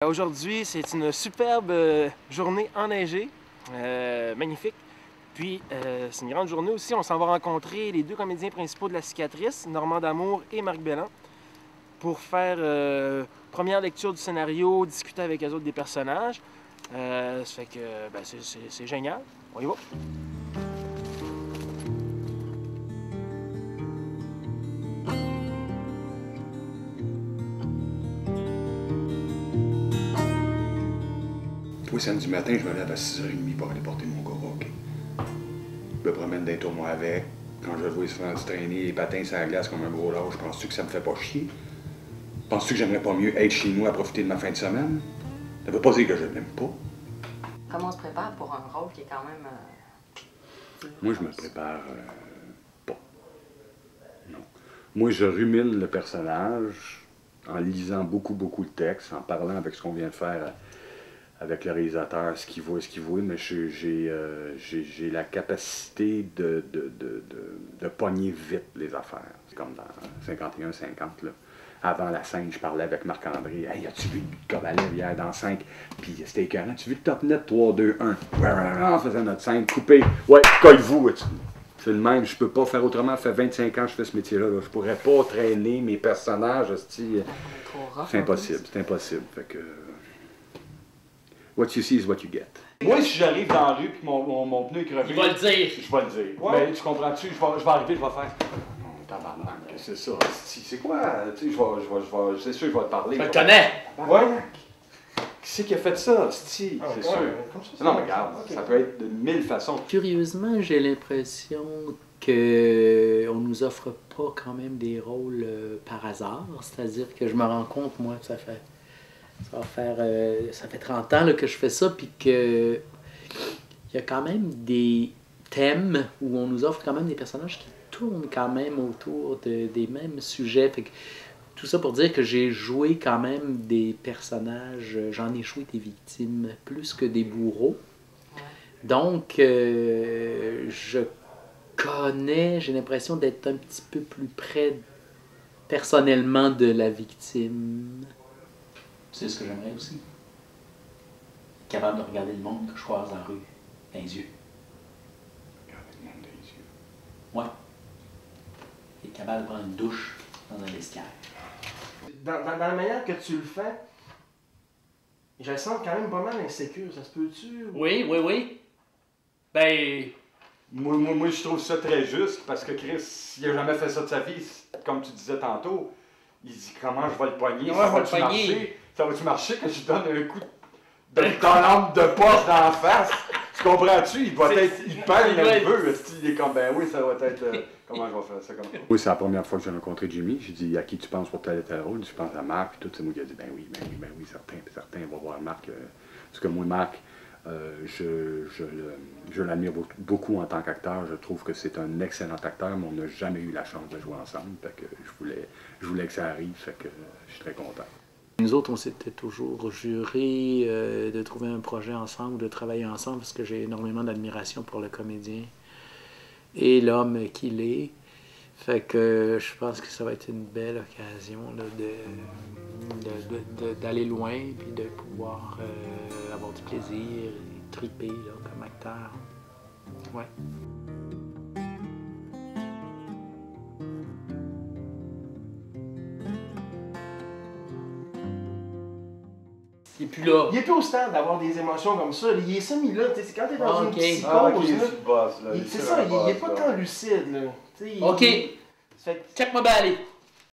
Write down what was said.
Aujourd'hui, c'est une superbe journée enneigée, magnifique. Puis, c'est une grande journée aussi. On s'en va rencontrer les deux comédiens principaux de La Cicatrice, Normand D'Amour et Marc Belland, pour faire première lecture du scénario, discuter avec eux autres des personnages. Ça fait que ben, c'est génial. On y va! Tous les samedis matin, je me lève à 6h30 pour aller porter mon gars au hockey. Je me promène dans les tournois avec. Quand je le vois se faire se traîner les patins sur la glace comme un gros lâche, penses-tu que ça me fait pas chier? Penses-tu que j'aimerais pas mieux être chez nous à profiter de ma fin de semaine? Ça veut pas dire que je l'aime pas. Comment on se prépare pour un rôle qui est quand même... Moi, je me prépare pas. Non. Moi, je rumine le personnage en lisant beaucoup le texte, en parlant avec ce qu'on vient de faire avec le réalisateur, ce qu'il voit, mais j'ai la capacité de pogner vite les affaires. C'est comme dans 51-50, là. Avant la scène, je parlais avec Marc-André. « Hey, as-tu vu Kovalev hier dans 5? » Puis c'était écœurant. « As-tu vu le top net 3-2-1? » On faisait notre scène, coupé. « Ouais, colle-vous! » C'est le même, je peux pas faire autrement. Ça fait 25 ans que je fais ce métier-là. Là. Je pourrais pas traîner mes personnages. C'est impossible, c'est impossible. Fait que... What you see is what you get. Moi, si j'arrive dans la rue et que mon pneu est crevé... Il va le dire! Je vais le dire. Ouais. Mais tu comprends-tu? Je vais arriver, je vais faire... Tabarnak, c'est ça. C'est quoi? Tu sais, c'est sûr que je vais te parler. Je le connais! Ouais? Qui c'est qui a fait ça? C'est sûr. Comme ça, Non, mais regarde, ça peut être de 1000 façons. Curieusement, j'ai l'impression qu'on nous offre pas quand même des rôles par hasard. C'est-à-dire que je me rends compte, moi, que ça fait 30 ans là, que je fais ça, puis que il y a quand même des thèmes où on nous offre quand même des personnages qui tournent quand même autour des mêmes sujets. Fait que, tout ça pour dire que j'ai joué quand même des personnages, j'en ai joué des victimes plus que des bourreaux. Donc, je connais, j'ai l'impression d'être un petit peu plus près personnellement de la victime. C'est ce que j'aimerais aussi. Capable de regarder le monde que je croise dans la rue, dans les yeux. Regarder le monde dans les yeux. Ouais. Et capable de prendre une douche dans un vestiaire. Dans la manière que tu le fais, je le sens quand même pas mal insécure. Ça se peut-tu? Oui. Ben... Moi, je trouve ça très juste parce que Chris, il a jamais fait ça de sa vie, comme tu disais tantôt. Il dit comment je vais le poigner, ça va-tu marcher? Ça va-tu marcher que je donne un coup de lampe de poche dans la face? Tu comprends-tu? Il perd nerveux. Il est comme, ben oui, ça va être... comment je vais faire ça comme ça? Oui, c'est la première fois que j'ai rencontré Jimmy. J'ai dit, à qui tu penses pour tel et tel rôle? Je pense à Marc, puis tout. C'est moi qui a dit, ben oui, certain, on va voir Marc. Parce que moi, Marc, je l'admire beaucoup en tant qu'acteur. Je trouve que c'est un excellent acteur, mais on n'a jamais eu la chance de jouer ensemble. Fait que je voulais que ça arrive, fait que je suis très content. Nous autres, on s'était toujours juré de trouver un projet ensemble, de travailler ensemble, parce que j'ai énormément d'admiration pour le comédien et l'homme qu'il est. Fait que je pense que ça va être une belle occasion là, d'aller loin puis de pouvoir avoir du plaisir et triper là, comme acteur. Ouais. Il est plus là. Il est plus au stade d'avoir des émotions comme ça. Il est semi-là. C'est quand t'es dans une psychose, c'est ça, il est pas tant lucide. Là. OK. Check-moi bien aller.